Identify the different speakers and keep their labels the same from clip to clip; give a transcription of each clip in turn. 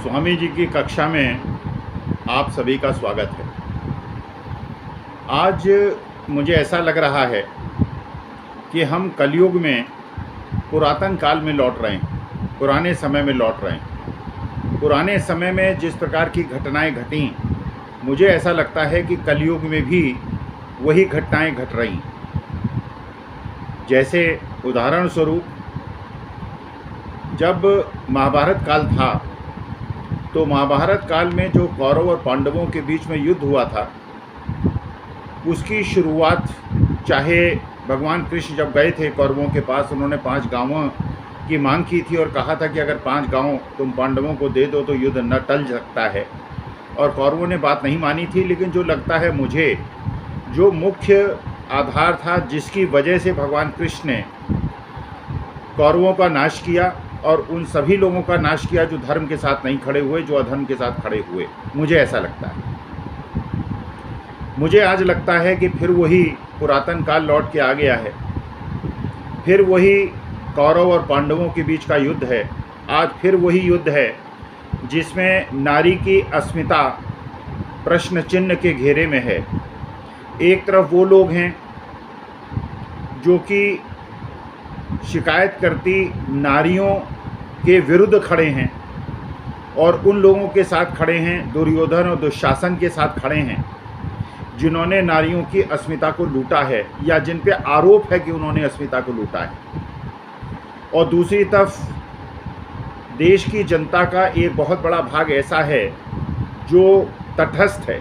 Speaker 1: स्वामी जी की कक्षा में आप सभी का स्वागत है। आज मुझे ऐसा लग रहा है कि हम कलयुग में पुरातन काल में लौट रहे हैं, पुराने समय में लौट रहे हैं। पुराने समय में जिस प्रकार की घटनाएं घटीं, मुझे ऐसा लगता है कि कलयुग में भी वही घटनाएं घट रही। जैसे उदाहरण स्वरूप, जब महाभारत काल था तो महाभारत काल में जो कौरव और पांडवों के बीच में युद्ध हुआ था, उसकी शुरुआत, चाहे भगवान कृष्ण जब गए थे कौरवों के पास, उन्होंने 5 गांवों की मांग की थी और कहा था कि अगर 5 गांव तुम पांडवों को दे दो तो युद्ध न टल सकता है। और कौरवों ने बात नहीं मानी थी। लेकिन जो लगता है मुझे, जो मुख्य आधार था जिसकी वजह से भगवान कृष्ण ने कौरवों का नाश किया और उन सभी लोगों का नाश किया जो धर्म के साथ नहीं खड़े हुए, जो अधर्म के साथ खड़े हुए, मुझे ऐसा लगता है। मुझे आज लगता है कि फिर वही पुरातन काल लौट के आ गया है। फिर वही कौरव और पांडवों के बीच का युद्ध है। आज फिर वही युद्ध है जिसमें नारी की अस्मिता प्रश्न चिन्ह के घेरे में है। एक तरफ वो लोग हैं जो कि शिकायत करती नारियों के विरुद्ध खड़े हैं और उन लोगों के साथ खड़े हैं, दुर्योधन और दुशासन के साथ खड़े हैं, जिन्होंने नारियों की अस्मिता को लूटा है या जिन पे आरोप है कि उन्होंने अस्मिता को लूटा है। और दूसरी तरफ देश की जनता का एक बहुत बड़ा भाग ऐसा है जो तटस्थ है,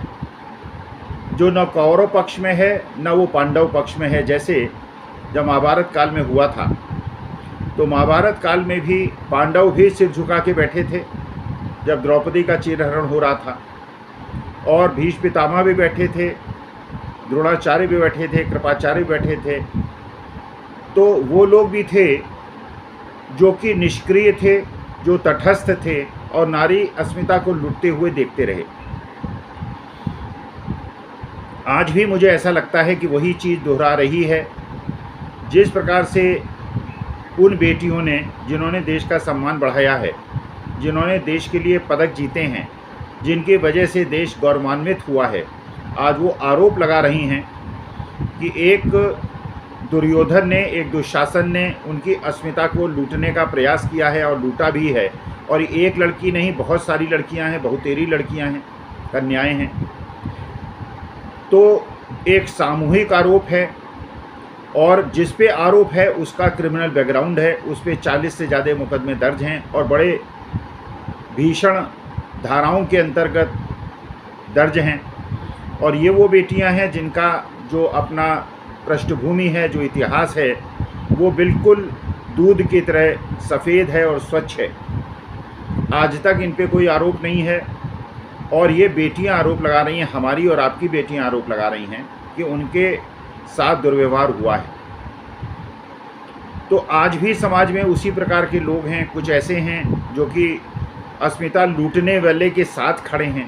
Speaker 1: जो न कौरव पक्ष में है न वो पांडव पक्ष में है। जैसे जब महाभारत काल में हुआ था तो महाभारत काल में भी पांडव भी सिर झुका के बैठे थे जब द्रौपदी का चीरहरण हो रहा था, और भीष्म पितामह भी बैठे थे, द्रोणाचार्य भी बैठे थे, कृपाचार्य भी बैठे थे। तो वो लोग भी थे जो कि निष्क्रिय थे, जो तटस्थ थे और नारी अस्मिता को लूटते हुए देखते रहे। आज भी मुझे ऐसा लगता है कि वही चीज़ दोहरा रही है। जिस प्रकार से उन बेटियों ने, जिन्होंने देश का सम्मान बढ़ाया है, जिन्होंने देश के लिए पदक जीते हैं, जिनकी वजह से देश गौरवान्वित हुआ है, आज वो आरोप लगा रही हैं कि एक दुर्योधन ने, एक दुशासन ने उनकी अस्मिता को लूटने का प्रयास किया है और लूटा भी है। और एक लड़की नहीं, बहुत सारी लड़कियां हैं, बहुतेरी लड़कियां हैं, कन्याएं हैं। तो एक सामूहिक आरोप है और जिस पे आरोप है उसका क्रिमिनल बैकग्राउंड है, उस पे 40 से ज़्यादा मुकदमे दर्ज हैं और बड़े भीषण धाराओं के अंतर्गत दर्ज हैं। और ये वो बेटियां हैं जिनका जो अपना पृष्ठभूमि है, जो इतिहास है, वो बिल्कुल दूध की तरह सफ़ेद है और स्वच्छ है। आज तक इन पे कोई आरोप नहीं है और ये बेटियां आरोप लगा रही हैं, हमारी और आपकी बेटियां आरोप लगा रही हैं कि उनके साथ दुर्व्यवहार हुआ है। तो आज भी समाज में उसी प्रकार के लोग हैं। कुछ ऐसे हैं जो कि अस्मिता लूटने वाले के साथ खड़े हैं,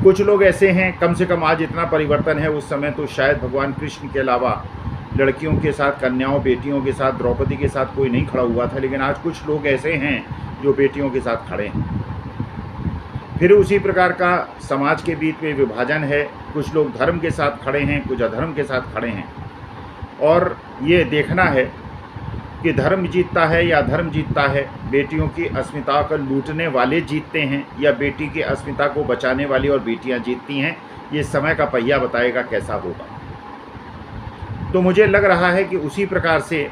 Speaker 1: कुछ लोग ऐसे हैं, कम से कम आज इतना परिवर्तन है, उस समय तो शायद भगवान कृष्ण के अलावा लड़कियों के साथ, कन्याओं, बेटियों के साथ, द्रौपदी के साथ कोई नहीं खड़ा हुआ था। लेकिन आज कुछ लोग ऐसे हैं जो बेटियों के साथ खड़े हैं। फिर उसी प्रकार का समाज के बीच में विभाजन है। कुछ लोग धर्म के साथ खड़े हैं, कुछ अधर्म के साथ खड़े हैं। और ये देखना है कि धर्म जीतता है या अधर्म जीतता है, बेटियों की अस्मिता को लूटने वाले जीतते हैं या बेटी की अस्मिता को बचाने वाली और बेटियां जीतती हैं। ये समय का पहिया बताएगा कैसा होगा। तो मुझे लग रहा है कि उसी प्रकार से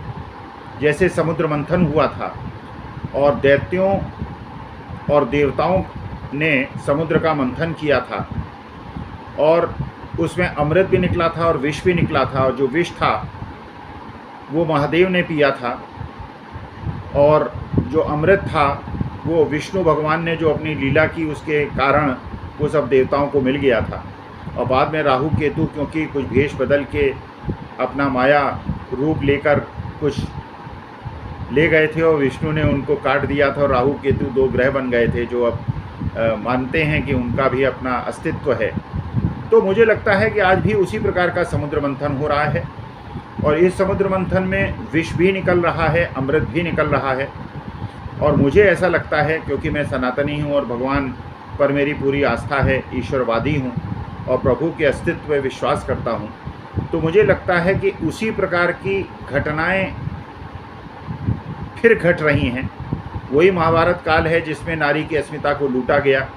Speaker 1: जैसे समुद्र मंथन हुआ था और दैत्यों और देवताओं ने समुद्र का मंथन किया था और उसमें अमृत भी निकला था और विष भी निकला था, और जो विष था वो महादेव ने पिया था और जो अमृत था वो विष्णु भगवान ने जो अपनी लीला की उसके कारण वो सब देवताओं को मिल गया था। और बाद में राहु केतु, क्योंकि कुछ भेष बदल के अपना माया रूप लेकर कुछ ले गए थे और विष्णु ने उनको काट दिया था और राहु केतु 2 ग्रह बन गए थे जो अब मानते हैं कि उनका भी अपना अस्तित्व है। तो मुझे लगता है कि आज भी उसी प्रकार का समुद्र मंथन हो रहा है और इस समुद्र मंथन में विष भी निकल रहा है, अमृत भी निकल रहा है। और मुझे ऐसा लगता है, क्योंकि मैं सनातनी हूँ और भगवान पर मेरी पूरी आस्था है, ईश्वरवादी हूँ और प्रभु के अस्तित्व में विश्वास करता हूँ, तो मुझे लगता है कि उसी प्रकार की घटनाएं फिर घट रही हैं। वही महाभारत काल है जिसमें नारी की अस्मिता को लूटा गया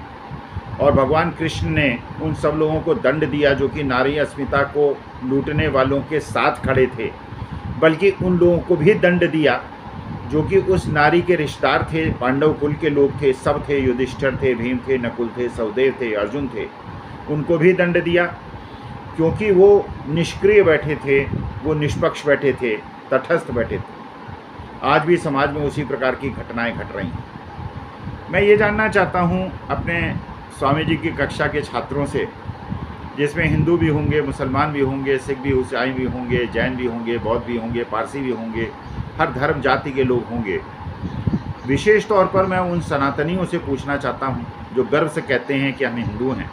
Speaker 1: और भगवान कृष्ण ने उन सब लोगों को दंड दिया जो कि नारी अस्मिता को लूटने वालों के साथ खड़े थे, बल्कि उन लोगों को भी दंड दिया जो कि उस नारी के रिश्तेदार थे, पांडव कुल के लोग थे, सब थे, युधिष्ठिर थे, भीम थे, नकुल थे, सहदेव थे, अर्जुन थे, उनको भी दंड दिया, क्योंकि वो निष्क्रिय बैठे थे, वो निष्पक्ष बैठे थे, तटस्थ बैठे थे। आज भी समाज में उसी प्रकार की घटनाएं घट रही हैं। मैं ये जानना चाहता हूँ अपने स्वामी जी की कक्षा के छात्रों से, जिसमें हिंदू भी होंगे, मुसलमान भी होंगे, सिख भी, ईसाई भी होंगे, जैन भी होंगे, बौद्ध भी होंगे, पारसी भी होंगे, हर धर्म जाति के लोग होंगे। विशेष तौर पर मैं उन सनातनियों से पूछना चाहता हूँ जो गर्व से कहते हैं कि हम हिंदू हैं।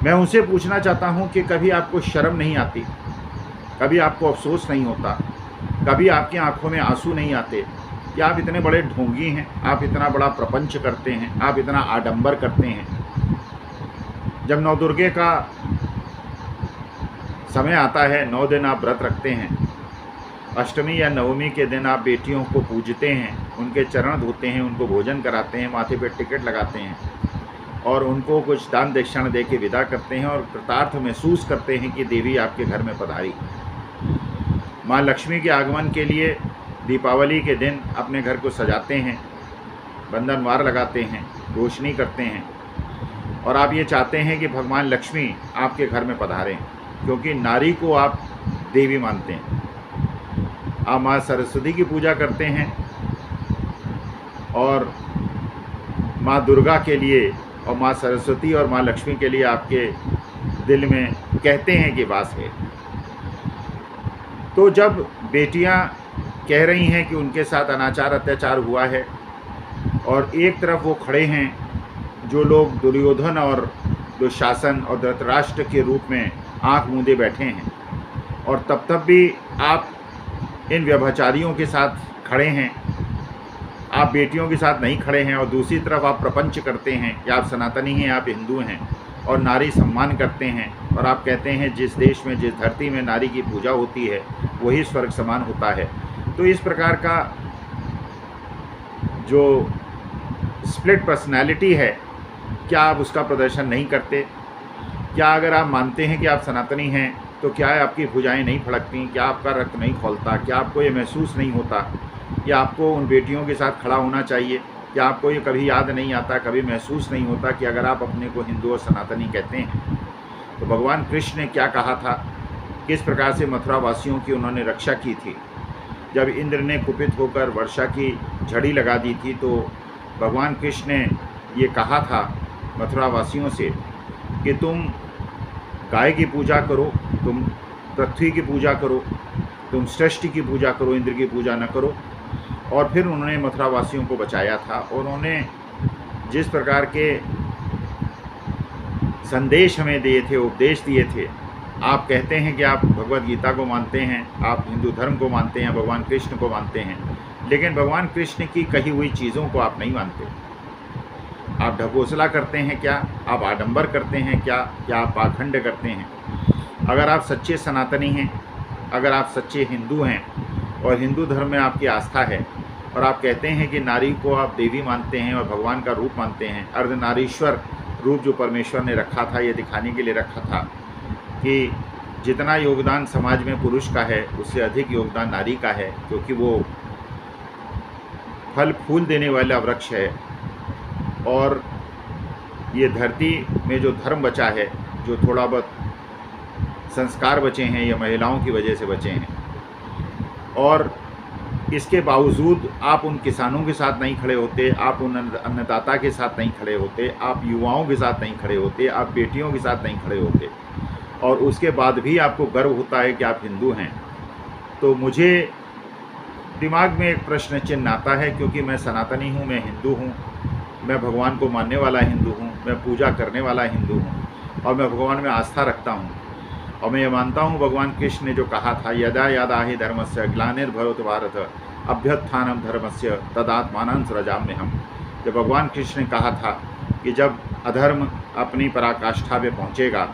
Speaker 1: मैं उनसे पूछना चाहता हूँ कि कभी आपको शर्म नहीं आती, कभी आपको अफसोस नहीं होता, कभी आपकी आंखों में आंसू नहीं आते कि आप इतने बड़े ढोंगी हैं, आप इतना बड़ा प्रपंच करते हैं, आप इतना आडंबर करते हैं। जब नवदुर्गे का समय आता है, 9 दिन आप व्रत रखते हैं, अष्टमी या नवमी के दिन आप बेटियों को पूजते हैं, उनके चरण धोते हैं, उनको भोजन कराते हैं, माथे पे टिकट लगाते हैं और उनको कुछ दान दक्षिणा दे के विदा करते हैं और कृतार्थ महसूस करते हैं कि देवी आपके घर में पधारी। माँ लक्ष्मी के आगमन के लिए दीपावली के दिन अपने घर को सजाते हैं, बंधनवार लगाते हैं, रोशनी करते हैं और आप ये चाहते हैं कि भगवान लक्ष्मी आपके घर में पधारें, क्योंकि नारी को आप देवी मानते हैं। आप माँ सरस्वती की पूजा करते हैं और माँ दुर्गा के लिए और माँ सरस्वती और माँ लक्ष्मी के लिए आपके दिल में कहते हैं कि वास है। तो जब बेटियां कह रही हैं कि उनके साथ अनाचार अत्याचार हुआ है और एक तरफ वो खड़े हैं जो लोग दुर्योधन और दुशासन और धृतराष्ट्र के रूप में आंख मूंदे बैठे हैं, और तब भी आप इन व्यभिचारियों के साथ खड़े हैं, आप बेटियों के साथ नहीं खड़े हैं, और दूसरी तरफ आप प्रपंच करते हैं कि आप सनातनी हैं, आप हिंदू हैं और नारी सम्मान करते हैं, और आप कहते हैं जिस देश में, जिस धरती में नारी की पूजा होती है वही स्वर्ग समान होता है। तो इस प्रकार का जो स्प्लिट पर्सनैलिटी है, क्या आप उसका प्रदर्शन नहीं करते? क्या अगर आप मानते हैं कि आप सनातनी हैं तो क्या आपकी भुजाएं नहीं फड़कती? क्या आपका रक्त नहीं खौलता? क्या आपको ये महसूस नहीं होता कि आपको उन बेटियों के साथ खड़ा होना चाहिए? क्या आपको ये कभी याद नहीं आता, कभी महसूस नहीं होता कि अगर आप अपने को हिंदू और सनातनी कहते हैं तो भगवान कृष्ण ने क्या कहा था, किस प्रकार से मथुरा वासियों की उन्होंने रक्षा की थी? जब इंद्र ने कुपित होकर वर्षा की झड़ी लगा दी थी तो भगवान कृष्ण ने ये कहा था मथुरा वासियों से कि तुम गाय की पूजा करो, तुम पृथ्वी की पूजा करो, तुम सृष्टि की पूजा करो, इंद्र की पूजा न करो। और फिर उन्होंने मथुरा वासियों को बचाया था और उन्होंने जिस प्रकार के संदेश हमें दिए थे, उपदेश दिए थे। आप कहते हैं कि आप भगवद गीता को मानते हैं, आप हिंदू धर्म को मानते हैं, भगवान कृष्ण को मानते हैं, लेकिन भगवान कृष्ण की कही हुई चीज़ों को आप नहीं मानते। आप ढकोसला करते हैं क्या? आप आडंबर करते हैं क्या? क्या आप पाखंड करते हैं? अगर आप सच्चे सनातनी हैं, अगर आप सच्चे हिंदू हैं और हिंदू धर्म में आपकी आस्था है और आप कहते हैं कि नारी को आप देवी मानते हैं और भगवान का रूप मानते हैं, अर्धनारीश्वर रूप जो परमेश्वर ने रखा था, ये दिखाने के लिए रखा था कि जितना योगदान समाज में पुरुष का है उससे अधिक योगदान नारी का है, क्योंकि वो फल फूल देने वाला वृक्ष है और ये धरती में जो धर्म बचा है, जो थोड़ा बहुत संस्कार बचे हैं, ये महिलाओं की वजह से बचे हैं। और इसके बावजूद आप उन किसानों के साथ नहीं खड़े होते, आप उन अन्नदाता के साथ नहीं खड़े होते, आप युवाओं के साथ नहीं खड़े होते, आप बेटियों के साथ नहीं खड़े होते, और उसके बाद भी आपको गर्व होता है कि आप हिंदू हैं। तो मुझे दिमाग में एक प्रश्न चिन्ह आता है, क्योंकि मैं सनातनी हूँ, मैं हिंदू हूँ, मैं भगवान को मानने वाला हिंदू हूँ, मैं पूजा करने वाला हिंदू हूँ और मैं भगवान में आस्था रखता हूँ। और मैं ये मानता हूँ भगवान कृष्ण ने जो कहा था, यदा यदा हि धर्मस्य ग्लानिर्भवति भारत अभ्युत्थानम धर्मस्य तदात्मानं सृजाम्यहम्। जब भगवान कृष्ण ने कहा था कि जब अधर्म अपनी पराकाष्ठा में पहुँचेगा,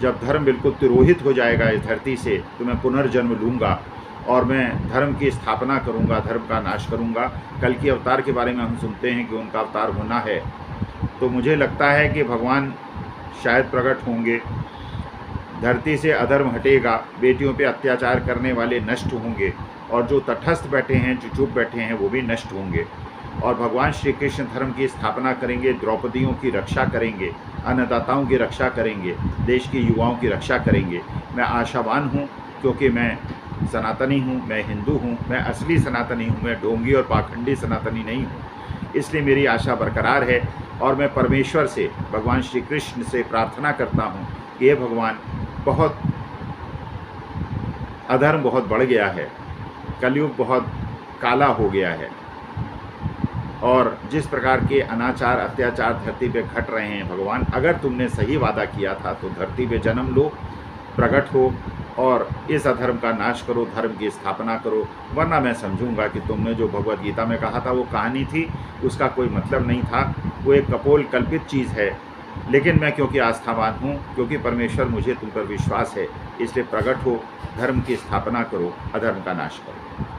Speaker 1: जब धर्म बिल्कुल तिरोहित हो जाएगा इस धरती से, तो मैं पुनर्जन्म लूँगा और मैं धर्म की स्थापना करूँगा, धर्म का नाश करूँगा। कल की अवतार के बारे में हम सुनते हैं कि उनका अवतार होना है, तो मुझे लगता है कि भगवान शायद प्रकट होंगे, धरती से अधर्म हटेगा, बेटियों पे अत्याचार करने वाले नष्ट होंगे और जो तटस्थ बैठे हैं, जो चुप बैठे हैं, वो भी नष्ट होंगे और भगवान श्री कृष्ण धर्म की स्थापना करेंगे, द्रौपदियों की रक्षा करेंगे, अन्नदाताओं की रक्षा करेंगे, देश के युवाओं की रक्षा करेंगे। मैं आशावान हूँ क्योंकि मैं सनातनी हूँ, मैं हिंदू हूँ, मैं असली सनातनी हूँ, मैं ढोंगी और पाखंडी सनातनी नहीं हूँ। इसलिए मेरी आशा बरकरार है और मैं परमेश्वर से, भगवान श्री कृष्ण से प्रार्थना करता हूँ कि ये भगवान, बहुत अधर्म बहुत बढ़ गया है, कलयुग बहुत काला हो गया है और जिस प्रकार के अनाचार अत्याचार धरती पे घट रहे हैं, भगवान अगर तुमने सही वादा किया था तो धरती पे जन्म लो, प्रकट हो और इस अधर्म का नाश करो, धर्म की स्थापना करो। वरना मैं समझूंगा कि तुमने जो भगवद गीता में कहा था वो कहानी थी, उसका कोई मतलब नहीं था, वो एक कपोल कल्पित चीज़ है। लेकिन मैं क्योंकि आस्थावान हूँ, क्योंकि परमेश्वर मुझे तुम पर विश्वास है, इसलिए प्रकट हो, धर्म की स्थापना करो, अधर्म का नाश करो।